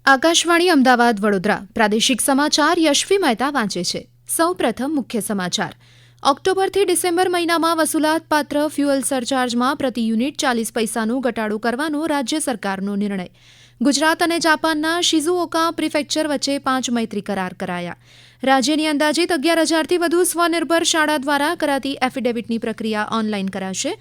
આકાશવાણી અમદાવાદ વડોદરા પ્રાદેશિક સમાચાર યશવી મહેતા વાંચે છે. સૌપ્રથમ મુખ્ય સમાચાર. ઓક્ટોબરથી ડિસેમ્બર મહિનામાં વસૂલાતપાત્ર ફ્યુઅલ સરચાર્જમાં પ્રતિ યુનિટ 40 પૈસાનો ઘટાડો કરવાનો રાજ્ય સરકારનો નિર્ણય. ગુજરાત અને જાપાનના શિઝુઓકા પ્રિફેક્ચર વચ્ચે 5 મૈત્રી કરાર કરાયા. રાજ્યની અંદાજિત 11,000થી વધુ સ્વનિર્ભર શાળા દ્વારા કરાતી એફિડેવિટની પ્રક્રિયા ઓનલાઈન કરાશે.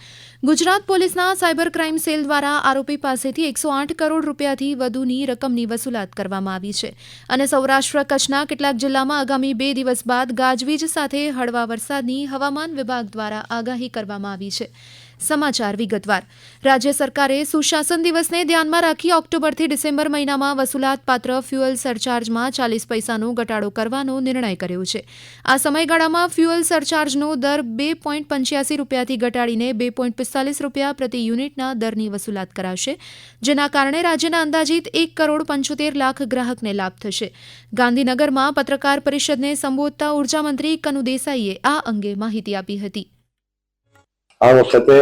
ગુજરાત પોલીસના સાયબર ક્રાઇમ સેલ દ્વારા આરોપી પાસેથી 108 કરોડ રૂપિયાથી વધુની રકમની વસૂલાત કરવામાં આવી છે. અને સૌરાષ્ટ્ર કચ્છના કેટલાક જિલ્લામાં આગામી 2 દિવસ બાદ ગાજવીજ સાથે હળવા વરસાદની હવામાન વિભાગ દ્વારા આગાહી કરવામાં આવી છે. સમાચાર વિગતવાર. રાજ્ય સરકારે સુશાસન દિવસને ધ્યાનમાં રાખી ઓક્ટોબરથી ડિસેમ્બર મહિનામાં વસૂલાતપાત્ર ફ્યુઅલ સરચાર્જમાં 40 પૈસાનો ઘટાડો કરવાનો નિર્ણય કર્યો છે. આ સમયગાળામાં ફ્યુઅલ સરચાર્જનો દર ₹2.85થી ઘટાડીને ₹2.45 પ્રતિ યુનિટના દરની વસૂલાત કરાશે, જેના કારણે રાજ્યના અંદાજિત 1,75,00,000 ગ્રાહકને લાભ થશે. ગાંધીનગરમાં પત્રકાર પરિષદને સંબોધતા ઉર્જામંત્રી કનુ દેસાઈએ આ અંગે માહિતી આપી હતી. આ વખતે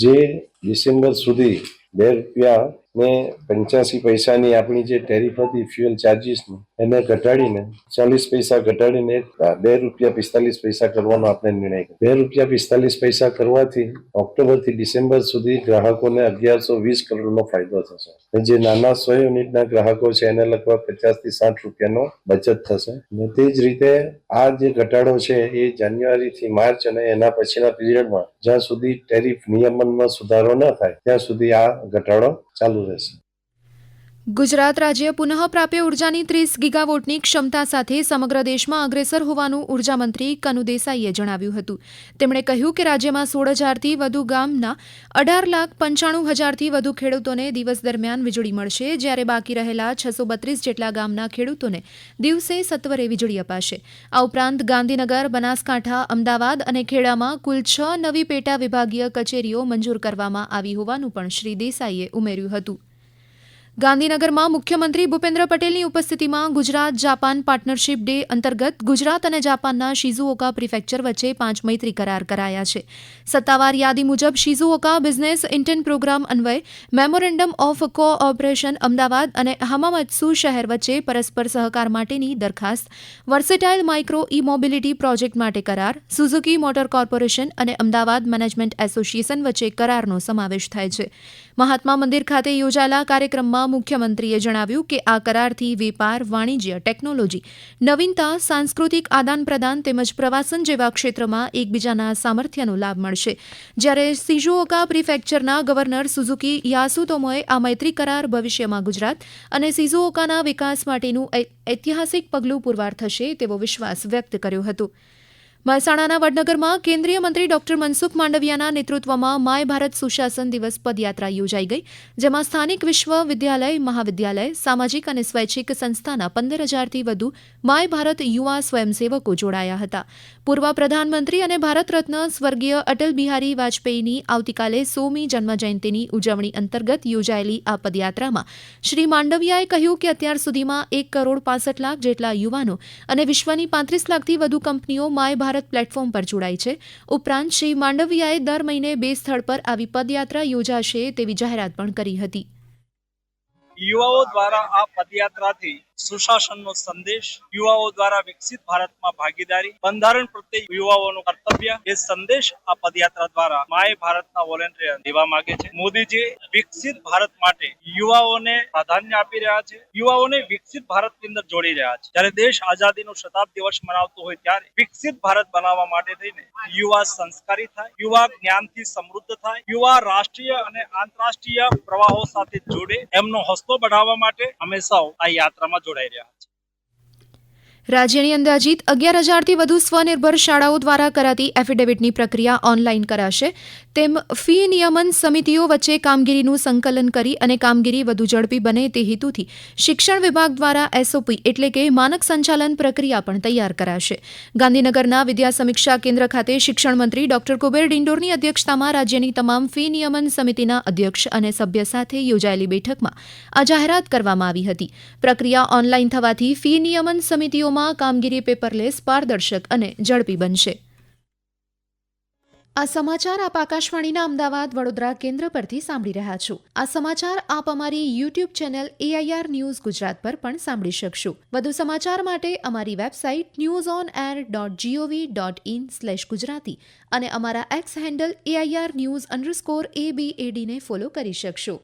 જે ડિસેમ્બર સુધી ₹2.85 આપણી જે ટેરિફ હતી ફ્યુઅલ ચાર્જીસની એને ઘટાડીને 40 પૈસા ઘટાડીને ₹2.45 કરવાનો આપણે નિર્ણય કર્યો. ₹2.45 કરવાથી ઓક્ટોબરથી ડિસેમ્બર સુધી ગ્રાહકોને 1,120 કરોડનો ફાયદો થશે. જે નાના 100 યુનિટના ગ્રાહકો છે એને લગભગ 50 થી 60 રૂપિયાનો બચત થશે. અને તે જ રીતે આ જે ઘટાડો છે એ જાન્યુઆરીથી માર્ચ અને એના પછીના પીરિયડમાં જ્યાં સુધી ટેરિફ નિયમનમાં સુધારો ન થાય ત્યાં સુધી આ ઘટાડો ચાલુ રહેશે. ગુજરાત રાજ્ય પુનઃપ્રાપ્ય ઉર્જાની 30 ગીગાવોટની ક્ષમતા સાથે સમગ્ર દેશમાં અગ્રેસર હોવાનું ઉર્જામંત્રી કનુ દેસાઈએ જણાવ્યું હતું. તેમણે કહ્યું કે રાજ્યમાં 16,000થી વધુ ગામના 18,95,000થી વધુ ખેડૂતોને દિવસ દરમિયાન વીજળી મળશે, જ્યારે બાકી રહેલા 632 જેટલા ગામના ખેડૂતોને દિવસે સત્વરે વીજળી અપાશે. આ ઉપરાંત ગાંધીનગર, બનાસકાંઠા, અમદાવાદ અને ખેડામાં કુલ 6 નવી પેટા વિભાગીય કચેરીઓ મંજૂર કરવામાં આવી હોવાનું પણ શ્રી દેસાઈએ ઉમેર્યું હતું. ગાંધીનગરમાં મુખ્યમંત્રી ભૂપેન્દ્ર પટેલની ઉપસ્થિતિમાં ગુજરાત જાપાન પાર્ટનરશીપ ડે અંતર્ગત ગુજરાત અને જાપાનના શિઝુઓકા પ્રિફેક્ચર વચ્ચે 5 મૈત્રી કરાર કરાયા છે. સત્તાવાર યાદી મુજબ શિઝુઓકા બિઝનેસ ઇન્ટેન્ટ પ્રોગ્રામ અન્વયે મેમોરેન્ડમ ઓફ કોઓપરેશન અમદાવાદ અને હમામત્સુ શહેર વચ્ચે પરસ્પર સહકાર માટેની દરખાસ્ત, વર્સેટાઇલ માઇક્રો ઈ મોબિલિટી પ્રોજેક્ટ માટે કરાર, સુઝુકી મોટર કોર્પોરેશન અને અમદાવાદ મેનેજમેન્ટ એસોસિએશન વચ્ચે કરારનો સમાવેશ થાય છે. મહાત્મા મંદિર ખાતે યોજાયેલા કાર્યક્રમમાં મુખ્યમંત્રીએ જણાવ્યું કે આ કરારથી વેપાર, વાણિજ્ય, ટેકનોલોજી, નવીનતા, સાંસ્કૃતિક આદાન પ્રદાન તેમજ પ્રવાસન જેવા ક્ષેત્રમાં એકબીજાના સામર્થ્યનો લાભ મળશે. જ્યારે શિઝુઓકા પ્રિફેક્ચરના ગવર્નર સુઝુકી યાસુતોમોએ આ મૈત્રી કરાર ભવિષ્યમાં ગુજરાત અને શિઝુઓકાના વિકાસ માટેનું ઐતિહાસિક પગલું પુરવાર થશે તેવો વિશ્વાસ વ્યક્ત કર્યો હતો. મહેસાણાના વડનગરમાં કેન્દ્રીય મંત્રી ડોક્ટર મનસુખ માંડવિયાના નેતૃત્વમાં માય ભારત સુશાસન દિવસ પદયાત્રા યોજાઈ ગઈ, જેમાં સ્થાનિક વિશ્વવિદ્યાલય, મહાવિદ્યાલય, સામાજિક અને સ્વૈચ્છિક સંસ્થાના 15,000થી વધુ માય ભારત યુવા સ્વયંસેવકો જોડાયા હતા. પૂર્વ પ્રધાનમંત્રી અને ભારત રત્ન સ્વર્ગીય અટલ બિહારી વાજપેયીની આવતીકાલે 100મી જન્મજયંતિની ઉજવણી અંતર્ગત યોજાયેલી આ પદયાત્રામાં શ્રી માંડવિયાએ કહ્યું કે અત્યાર સુધીમાં 1,65,00,000 જેટલા યુવાનો અને વિશ્વની 35 લાખથી વધુ કંપનીઓ માય ભારત પ્લેટફોર્મ પર જોડાઈ છે. ઉપરાંત શ્રી માંડવિયાએ દર મહિને 2 સ્થળ પર આવી પદયાત્રા યોજાશે તેવી જાહેરાત પણ કરી હતી. યુવાઓ દ્વારા આ પદયાત્રાથી સુશાસનનો સંદેશ, યુવાઓ દ્વારા વિકસિત ભારતમાં ભાગીદારી, બંધારણ પ્રત્યે યુવાઓનું કર્તવ્ય, એ સંદેશ આ પદયાત્રા દ્વારા માય ભારતના વોલેન્ટિયર દેવા માંગે છે. મોદીજી વિકસિત ભારત માટે યુવાઓને પ્રાધાન્ય આપી રહ્યા છે, યુવાઓને વિકસિત ભારતની અંદર જોડી રહ્યા છે. જ્યારે દેશ આઝાદીનો શતાબ્દી વર્ષ મનાવતો હોય ત્યારે વિકસિત ભારત બનાવવા માટે થઈને યુવા સંસ્કારી થાય, યુવા જ્ઞાનથી સમૃદ્ધ થાય, યુવા રાષ્ટ્રીય અને આંતરરાષ્ટ્રીય પ્રવાહો સાથે જોડે, એમનો હસ્તો बढ़ावा માટે અમે સૌ આ યાત્રામાં જોડાઈ રહ્યા છીએ. રાજ્યની અંદાજિત 11,000થી વધુ સ્વનિર્ભર શાળાઓ દ્વારા કરાતી એફિડેવિટની પ્રક્રિયા ઓનલાઈન કરાશે. તેમ ફી નિયમન સમિતિઓ વચ્ચે કામગીરીનું સંકલન કરી અને કામગીરી વધુ ઝડપી બને તે હેતુથી શિક્ષણ વિભાગ દ્વારા એસઓપી એટલે કે માનક સંચાલન પ્રક્રિયા પણ તૈયાર કરાશે. ગાંધીનગરના વિદ્યા સમીક્ષા કેન્દ્ર ખાતે શિક્ષણ મંત્રી ડોક્ટર કુબેર ડિંડોરની અધ્યક્ષતામાં રાજ્યની તમામ ફી નિયમન સમિતિના અધ્યક્ષ અને સભ્ય સાથે યોજાયેલી બેઠકમાં આ જાહેરાત કરવામાં આવી હતી. પ્રક્રિયા ઓનલાઈન થવાથી ફી નિયમન સમિતિઓમાં કામગીરી પેપરલેસ, પારદર્શક અને ઝડપી બનશે. આ સમાચાર આપ આકાશવાણીના અમદાવાદ વડોદરા કેન્દ્ર પરથી સાંભળી રહ્યા છો. આ સમાચાર આપ અમારી YouTube channel AIR news Gujarat પર પણ સાંભળી શકશો. વધુ સમાચાર માટે અમારી વેબસાઇટ newsonair.gov.in/gujarati અને અમારા એક્સ હેન્ડલ AIR_news_ABAD ને ફોલો કરી શકશો.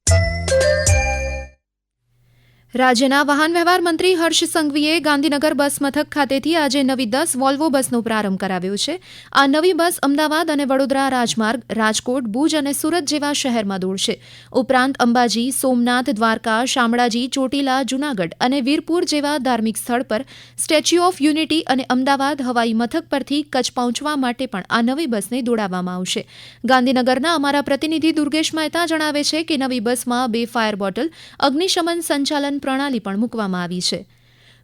રાજ્યના વાહન વ્યવહાર મંત્રી હર્ષ સંઘવીએ ગાંધીનગર બસ મથક ખાતેથી આજે નવી 10 વોલ્વો બસનો પ્રારંભ કરાવ્યો છે. આ નવી બસ અમદાવાદ અને વડોદરા રાજમાર્ગ, રાજકોટ, ભુજ અને સુરત જેવા શહેરમાં દોડશે. ઉપરાંત અંબાજી, સોમનાથ, દ્વારકા, શામળાજી, ચોટીલા, જૂનાગઢ અને વીરપુર જેવા ધાર્મિક સ્થળ પર, સ્ટેચ્યુ ઓફ યુનિટી અને અમદાવાદ હવાઈ મથક પરથી કચ્છ પહોંચવા માટે પણ આ નવી બસને દોડાવવામાં આવશે. ગાંધીનગરના અમારા પ્રતિનિધિ દુર્ગેશ મહેતા જણાવે છે કે નવી બસમાં 2 ફાયર બોટલ, અગ્નિશમન સંચાલન પ્રણાલી પણ મૂકવામાં આવી છે.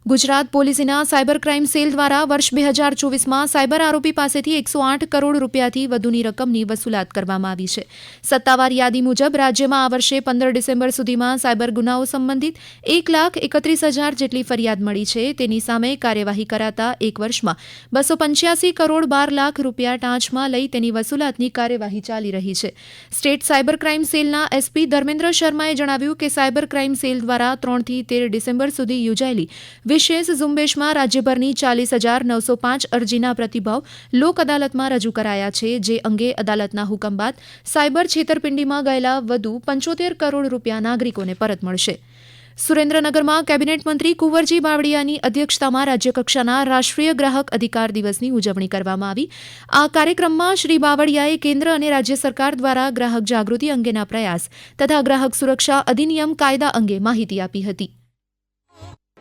ગુજરાત પોલીસના સાયબર ક્રાઇમ સેલ દ્વારા વર્ષ 2024માં સાયબર આરોપી પાસેથી 108 કરોડ રૂપિયાથી વધુની રકમની વસૂલાત કરવામાં આવી છે. સત્તાવાર યાદી મુજબ રાજ્યમાં આ વર્ષે 15 ડિસેમ્બર સુધીમાં સાયબર ગુનાઓ સંબંધિત 1,31,000 જેટલી ફરિયાદ મળી છે. તેની સામે કાર્યવાહી કરાતા એક વર્ષમાં 285 કરોડ 12 લાખ રૂપિયા ટાંચમાં લઈ તેની વસૂલાતની કાર્યવાહી ચાલી રહી છે. સ્ટેટ સાયબર ક્રાઇમ સેલના SP ધર્મેન્દ્ર શર્માએ જણાવ્યું કે સાયબર ક્રાઇમ સેલ દ્વારા 3 થી 13 ડિસેમ્બર સુધી યોજાયેલી વિશેષ ઝુંબેશમાં રાજ્યભરની 40,905 અરજીના પ્રતિભાવ લોક અદાલતમાં રજૂ કરાયા છે, જે અંગે અદાલતના હુકમ બાદ સાયબર છેતરપિંડીમાં ગયેલા વધુ 75 કરોડ રૂપિયા નાગરિકોને પરત મળશે. સુરેન્દ્રનગરમાં કેબિનેટ મંત્રી કુંવરજી બાવળિયાની અધ્યક્ષતામાં રાજ્યકક્ષાના રાષ્ટ્રીય ગ્રાહક અધિકાર દિવસની ઉજવણી કરવામાં આવી. આ કાર્યક્રમમાં શ્રી બાવળિયાએ કેન્દ્ર અને રાજ્ય સરકાર દ્વારા ગ્રાહક જાગૃતિ અંગેના પ્રયાસ તથા ગ્રાહક સુરક્ષા અધિનિયમ કાયદા અંગે માહિતી આપી હતી.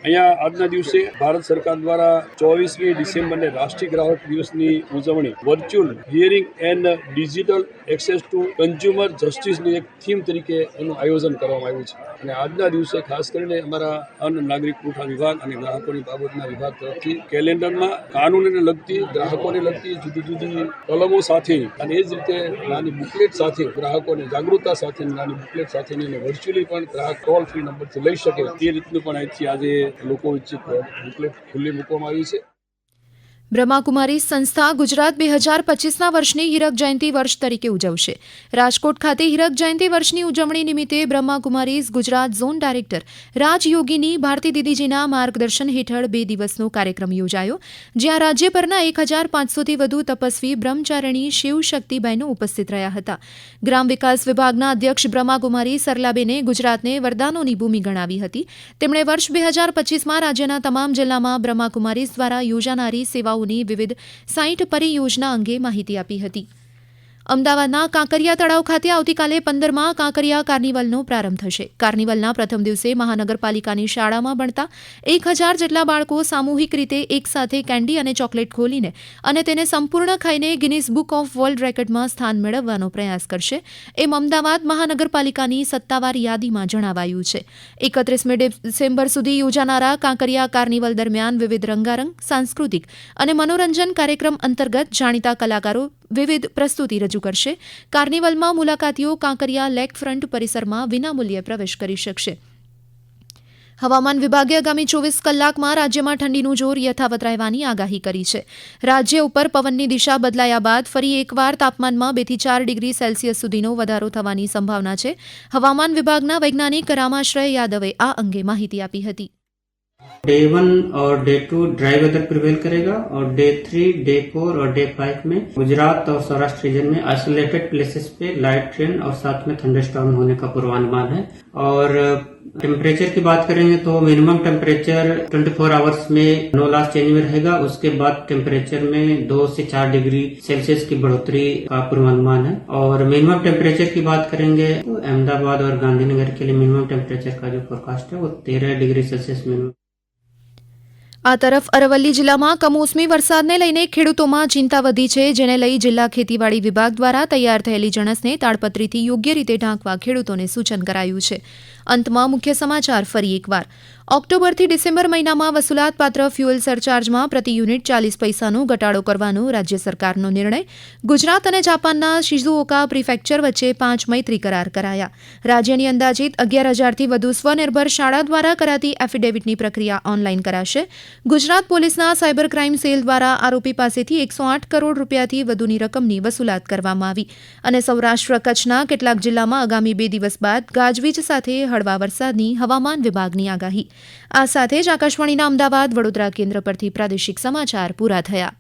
અહીંયા આજના દિવસે ભારત સરકાર દ્વારા 24મી ડિસેમ્બરને રાષ્ટ્રીય ગ્રાહક દિવસની ઉજવણી virtual hearing and digital access to consumer જસ્ટિસની એક થીમ તરીકે એનું આયોજન કરવામાં આવ્યું છે. અને આજના દિવસે ખાસ કરીને અમારા અન્ન નાગરિક પુરવઠા વિભાગ અને ગ્રાહકોની બાબતના વિભાગ તરફથી કેલેન્ડરમાં કાનૂનને લગતી, ગ્રાહકોને લગતી જુદી જુદી કલમો સાથે અને એ જ રીતે નાની બુકલેટ સાથે, ગ્રાહકોને જાગૃતતા સાથે નાની બુકલેટ સાથેની અને વર્ચ્યુઅલી પણ ગ્રાહક ટોલ ફ્રી નંબરથી લઈ શકે તે રીતનું પણ અહીંથી આજે લોકો વચ્ચે બુકલેટ ખુલ્લી મૂકવામાં આવી છે. બ્રહ્માકુમારી સંસ્થા ગુજરાત 2025ના વર્ષની હીરક જયંતિ વર્ષ તરીકે ઉજવશે. રાજકોટ ખાતે હીરક જયંતિ વર્ષની ઉજવણી નિમિત્તે બ્રહ્માકુમારીઝ ગુજરાત ઝોન ડાયરેક્ટર રાજયોગીની ભારતી દીદીજીના માર્ગદર્શન હેઠળ 2 દિવસનો કાર્યક્રમ યોજાયો, જ્યાં રાજ્યભરના 1,500થી વધુ તપસ્વી બ્રહ્મચારિણી શિવશક્તિબહેનો ઉપસ્થિત રહ્યા હતા. ગ્રામ વિકાસ વિભાગના અધ્યક્ષ બ્રહ્માકુમારી સરલાબેને ગુજરાતને વરદાનોની ભૂમિ ગણાવી હતી. તેમણે વર્ષ 2025માં રાજ્યના તમામ જિલ્લામાં બ્રહ્માકુમારીઝ દ્વારા યોજાનારી સેવાઓ વિવિધ 60 પરિયોજના અંગે માહિતી આપી હતી. અમદાવાદના કાંકરિયા તળાવ ખાતે આવતીકાલે 15મા કાંકરિયા કાર્નિવલનો પ્રારંભ થશે. કાર્નિવલના પ્રથમ દિવસે મહાનગરપાલિકાની શાળામાં ભણતા 1,000 જેટલા બાળકો સામૂહિક રીતે એકસાથે કેન્ડી અને ચોકલેટ ખોલીને અને તેને સંપૂર્ણ ખાઈને ગિનિસ બુક ઓફ વર્લ્ડ રેકોર્ડમાં સ્થાન મેળવવાનો પ્રયાસ કરશે, એમ અમદાવાદ મહાનગરપાલિકાની સત્તાવાર યાદીમાં જણાવાયું છે. 31મી ડિસેમ્બર સુધી યોજાનારા કાંકરિયા કાર્નિવલ દરમિયાન વિવિધ રંગારંગ, સાંસ્કૃતિક અને મનોરંજન કાર્યક્રમ અંતર્ગત જાણીતા કલાકારો વિવિધ પ્રસ્તુતિ રજૂ કરશે. કાર્નિવલમાં મુલાકાતીઓ કાંકરિયા લેક ફ્રન્ટ પરિસરમાં વિનામૂલ્યે પ્રવેશ કરી શકશે. હવામાન વિભાગે આગામી 24 કલાકમાં રાજ્યમાં ઠંડીનું જોર યથાવત રહેવાની આગાહી કરી છે. રાજ્ય ઉપર પવનની દિશા બદલાયા બાદ ફરી એકવાર તાપમાનમાં 2 થી 4 ડિગ્રી સેલ્સિયસ સુધીનો વધારો થવાની સંભાવના છે. હવામાન વિભાગના વૈજ્ઞાનિક રામાશ્રય યાદવે આ અંગે માહિતી આપી હતી. डे 1 और डे 2 ड्राई वेदर प्रिवेल करेगा और डे 3, डे 4 और डे 5 में गुजरात और सौराष्ट्र रीजन में आइसोलेटेड प्लेसेस पे लाइट रेन और साथ में थंडरस्टॉर्म होने का पूर्वानुमान है. और टेम्परेचर की बात करेंगे तो मिनिमम टेम्परेचर 24 आवर्स में नो लास्ट चेंज में रहेगा. उसके बाद टेम्परेचर में 2 से 4 डिग्री सेल्सियस की बढ़ोतरी का पूर्वानुमान है. और मिनिमम टेम्परेचर की बात करेंगे तो अहमदाबाद और गांधीनगर के लिए मिनिमम टेम्परेचर का जो फोरकास्ट है वो 13 डिग्री सेल्सियस मिनिमम. આ તરફ અરવલ્લી જિલ્લામાં કમોસમી વરસાદને લઈને ખેડૂતોમાં ચિંતા વધી છે, જેને લઈ જિલ્લા ખેતીવાડી વિભાગ દ્વારા તૈયાર થયેલી જણસને તાડપત્રીથી યોગ્ય રીતે ઢાંકવા ખેડૂતોને સૂચન કરાયું છે. અંતમાં મુખ્ય સમાચાર ફરી એકવાર. ઓક્ટોબરથી ડિસેમ્બર મહિનામાં વસૂલાતપાત્ર ફ્યુઅલ સરચાર્જમાં પ્રતિ યુનિટ 40 પૈસાનો ઘટાડો કરવાનો રાજ્ય સરકારનો નિર્ણય. ગુજરાત અને જાપાનના શિઝુઓકા પ્રિફેક્ચર વચ્ચે 5 મૈત્રી કરાર કરાયા. રાજ્યની અંદાજિત 11,000થી વધુ સ્વનિર્ભર શાળા દ્વારા કરાતી એફિડેવિટની પ્રક્રિયા ઓનલાઈન કરાશે. ગુજરાત પોલીસના સાયબર ક્રાઇમ સેલ દ્વારા આરોપી પાસેથી 108 કરોડ રૂપિયાથી વધુની રકમની વસૂલાત કરવામાં આવી. અને સૌરાષ્ટ્ર કચ્છના કેટલાક જિલ્લામાં આગામી 2 દિવસ બાદ ગાજવીજ સાથે હળવા વરસાદની હવામાન વિભાગની આગાહી. આ સાથે જ આકાશવાણીના અમદાવાદ વડોદરા કેન્દ્ર પરથી પ્રાદેશિક સમાચાર પૂરા થયા.